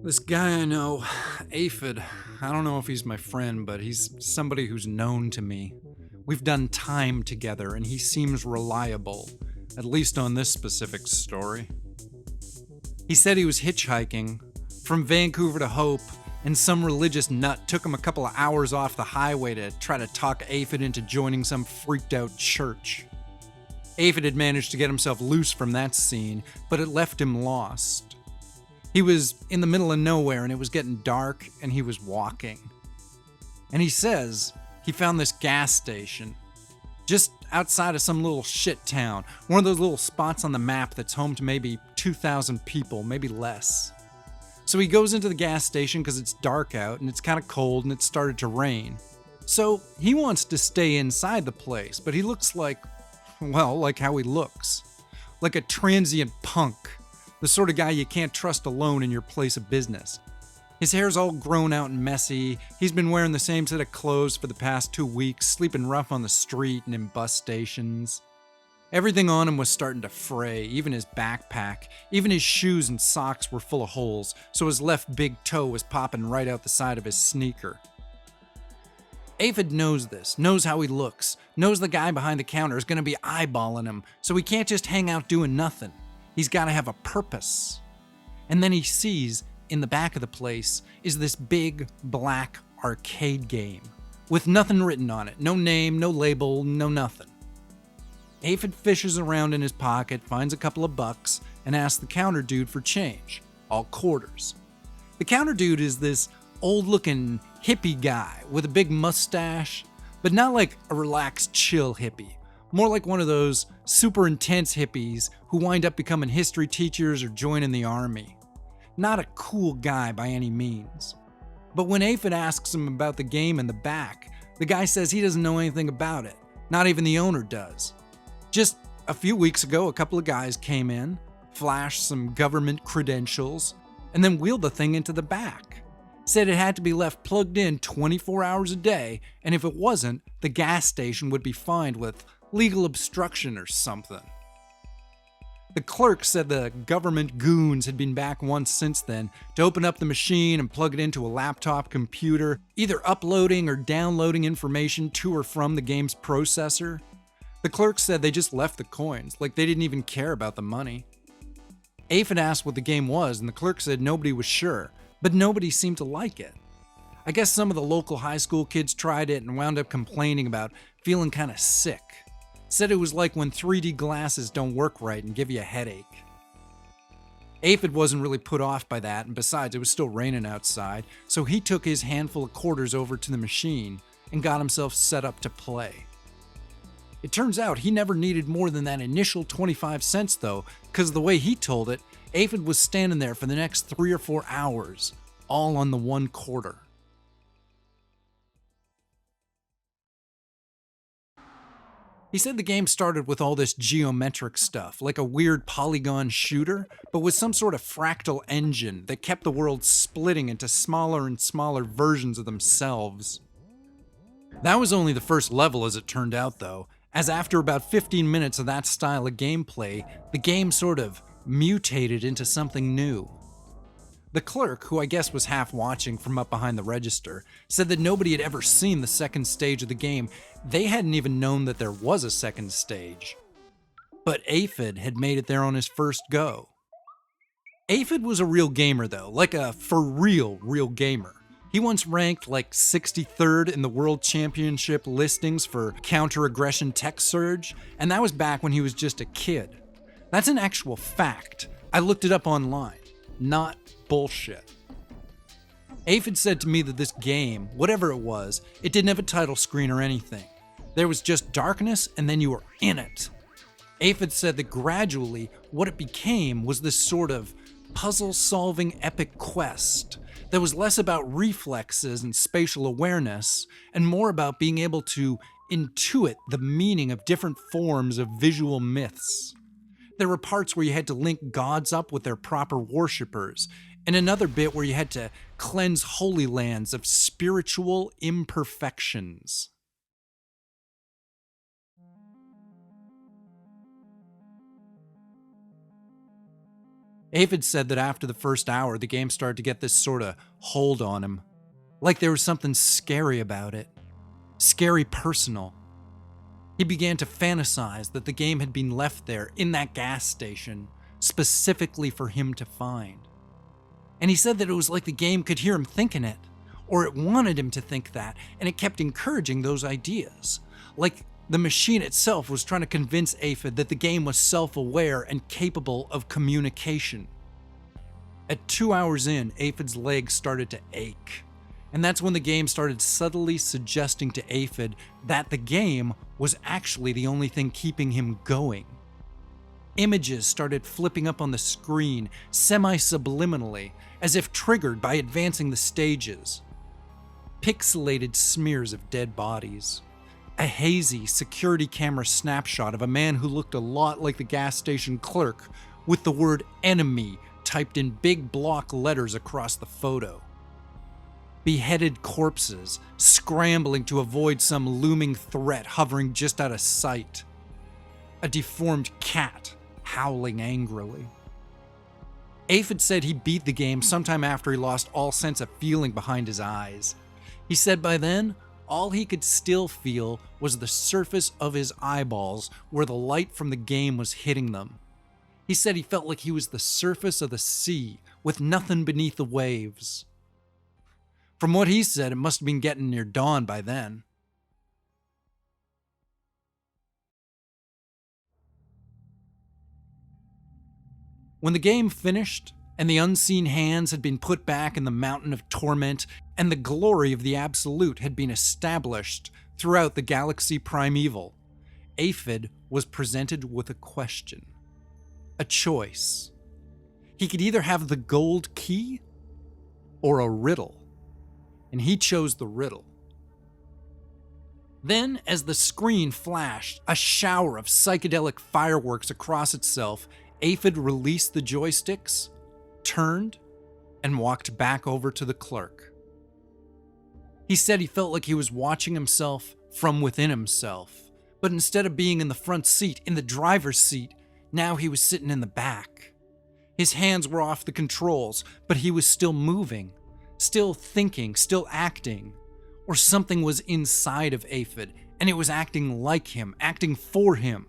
This guy I know, Aphid, I don't know if he's my friend, but he's somebody who's known to me. We've done time together, and he seems reliable, at least on this specific story. He said he was hitchhiking from Vancouver to Hope, and some religious nut took him a couple of hours off the highway to try to talk Aphid into joining some freaked out church. Aphid had managed to get himself loose from that scene, but it left him lost. He was in the middle of nowhere and it was getting dark and he was walking. And he says he found this gas station just outside of some little shit town, one of those little spots on the map that's home to maybe 2,000 people, maybe less. So he goes into the gas station because it's dark out and it's kind of cold and it started to rain. So he wants to stay inside the place, but he looks like, well, like how he looks. Like a transient punk. The sort of guy you can't trust alone in your place of business. His hair's all grown out and messy. He's been wearing the same set of clothes for the past 2 weeks, sleeping rough on the street and in bus stations. Everything on him was starting to fray, even his backpack. Even his shoes and socks were full of holes, so his left big toe was popping right out the side of his sneaker. Aphid knows this, knows how he looks, knows the guy behind the counter is going to be eyeballing him, so he can't just hang out doing nothing. He's got to have a purpose. And then he sees, in the back of the place, is this big, black arcade game with nothing written on it. No name, no label, no nothing. Aphid fishes around in his pocket, finds a couple of bucks, and asks the counter dude for change. All quarters. The counter dude is this old-looking hippie guy with a big mustache, but not like a relaxed, chill hippie. More like one of those super intense hippies who wind up becoming history teachers or joining the army. Not a cool guy by any means. But when Aphid asks him about the game in the back, the guy says he doesn't know anything about it. Not even the owner does. Just a few weeks ago, a couple of guys came in, flashed some government credentials, and then wheeled the thing into the back. Said it had to be left plugged in 24 hours a day, and if it wasn't, the gas station would be fined with legal obstruction or something. The clerk said the government goons had been back once since then to open up the machine and plug it into a laptop computer, either uploading or downloading information to or from the game's processor. The clerk said they just left the coins, like they didn't even care about the money. Aphid asked what the game was, and the clerk said nobody was sure, but nobody seemed to like it. I guess some of the local high school kids tried it and wound up complaining about feeling kind of sick. Said it was like when 3D glasses don't work right and give you a headache. Aphid wasn't really put off by that, and besides, it was still raining outside, so he took his handful of quarters over to the machine and got himself set up to play. It turns out he never needed more than that initial 25 cents though, because the way he told it, Aphid was standing there for the next 3 or 4 hours, all on the 1 quarter. He said the game started with all this geometric stuff, like a weird polygon shooter, but with some sort of fractal engine that kept the world splitting into smaller and smaller versions of themselves. That was only the first level as it turned out though, as after about 15 minutes of that style of gameplay, the game sort of mutated into something new. The clerk, who I guess was half watching from up behind the register, said that nobody had ever seen the second stage of the game. They hadn't even known that there was a second stage. But Aphid had made it there on his first go. Aphid was a real gamer though, like a for real gamer. He once ranked like 63rd in the World Championship listings for counter-aggression tech surge, and that was back when he was just a kid. That's an actual fact. I looked it up online. Not bullshit. Aphid said to me that this game, whatever it was, it didn't have a title screen or anything. There was just darkness and then you were in it. Aphid said that gradually what it became was this sort of puzzle-solving epic quest that was less about reflexes and spatial awareness and more about being able to intuit the meaning of different forms of visual myths. There were parts where you had to link gods up with their proper worshippers, and another bit where you had to cleanse holy lands of spiritual imperfections. Aphid said that after the first hour, the game started to get this sort of hold on him. Like there was something scary about it. Scary personal. He began to fantasize that the game had been left there in that gas station, specifically for him to find. And he said that it was like the game could hear him thinking it, or it wanted him to think that, and it kept encouraging those ideas. Like the machine itself was trying to convince Aphid that the game was self-aware and capable of communication. At 2 hours in, Aphid's legs started to ache. And that's when the game started subtly suggesting to Aphid that the game was actually the only thing keeping him going. Images started flipping up on the screen semi-subliminally, as if triggered by advancing the stages. Pixelated smears of dead bodies. A hazy security camera snapshot of a man who looked a lot like the gas station clerk, with the word enemy typed in big block letters across the photo. Beheaded corpses, scrambling to avoid some looming threat hovering just out of sight. A deformed cat, howling angrily. Aphid said he beat the game sometime after he lost all sense of feeling behind his eyes. He said by then, all he could still feel was the surface of his eyeballs where the light from the game was hitting them. He said he felt like he was the surface of the sea with nothing beneath the waves. From what he said, it must have been getting near dawn by then. When the game finished, and the unseen hands had been put back in the mountain of torment, and the glory of the Absolute had been established throughout the galaxy primeval, Aphid was presented with a question. A choice. He could either have the gold key, or a riddle. And he chose the riddle. Then, as the screen flashed, a shower of psychedelic fireworks across itself, Aphid released the joysticks, turned, and walked back over to the clerk. He said he felt like he was watching himself from within himself, but instead of being in the front seat, in the driver's seat, now he was sitting in the back. His hands were off the controls, but he was still moving. Still thinking, still acting, or something was inside of Aphid, and it was acting like him, acting for him.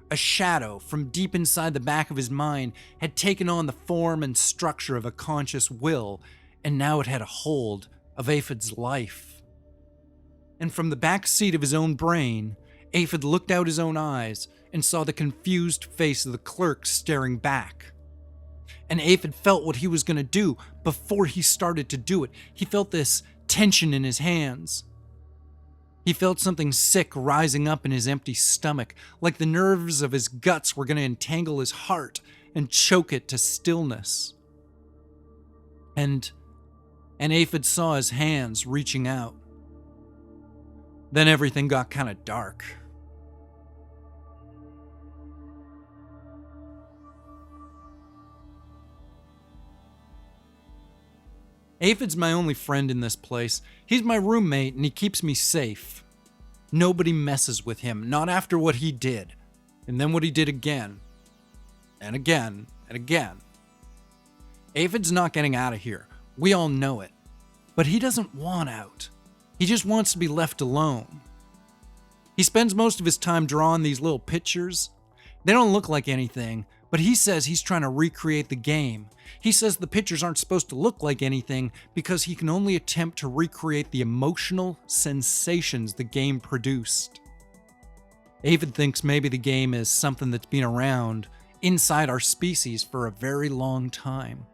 A shadow from deep inside the back of his mind had taken on the form and structure of a conscious will, and now it had a hold of Aphid's life. And from the back seat of his own brain, Aphid looked out his own eyes and saw the confused face of the clerk staring back. And Aphid felt what he was going to do before he started to do it. He felt this tension in his hands. He felt something sick rising up in his empty stomach, like the nerves of his guts were going to entangle his heart and choke it to stillness. And Aphid saw his hands reaching out. Then everything got kind of dark. Aphid's my only friend in this place. He's my roommate and he keeps me safe. Nobody messes with him, not after what he did. And then what he did again. And again, and again. Aphid's not getting out of here. We all know it. But he doesn't want out. He just wants to be left alone. He spends most of his time drawing these little pictures. They don't look like anything, but he says he's trying to recreate the game. He says the pictures aren't supposed to look like anything because he can only attempt to recreate the emotional sensations the game produced. Aphid thinks maybe the game is something that's been around inside our species for a very long time.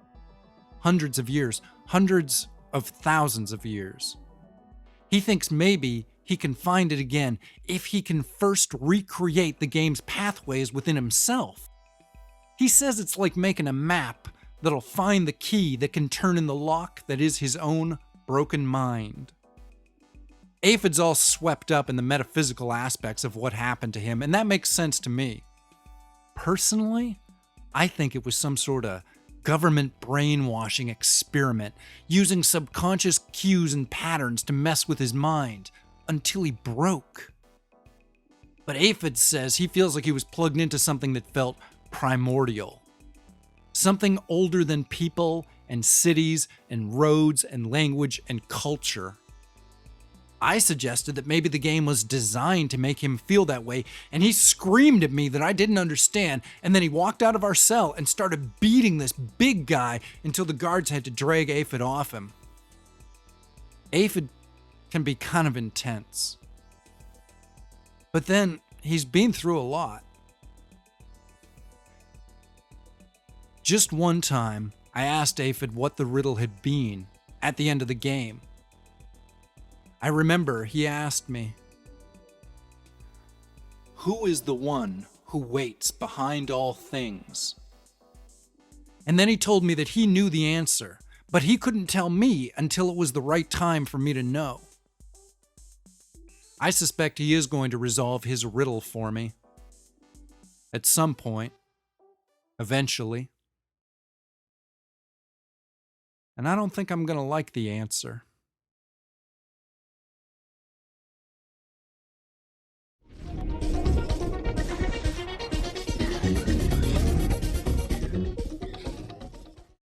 Hundreds of years, hundreds of thousands of years. He thinks maybe he can find it again if he can first recreate the game's pathways within himself. He says it's like making a map that'll find the key that can turn in the lock that is his own broken mind. Aphid's all swept up in the metaphysical aspects of what happened to him, and that makes sense to me. Personally, I think it was some sort of government brainwashing experiment, using subconscious cues and patterns to mess with his mind until he broke. But Aphid says he feels like he was plugged into something that felt primordial. Something older than people and cities and roads and language and culture. I suggested that maybe the game was designed to make him feel that way, and he screamed at me that I didn't understand, and then he walked out of our cell and started beating this big guy until the guards had to drag Aphid off him. Aphid can be kind of intense. But then he's been through a lot. Just one time, I asked Aphid what the riddle had been at the end of the game. I remember he asked me, "Who is the one who waits behind all things?" And then he told me that he knew the answer, but he couldn't tell me until it was the right time for me to know. I suspect he is going to resolve his riddle for me. At some point. Eventually. And I don't think I'm going to like the answer.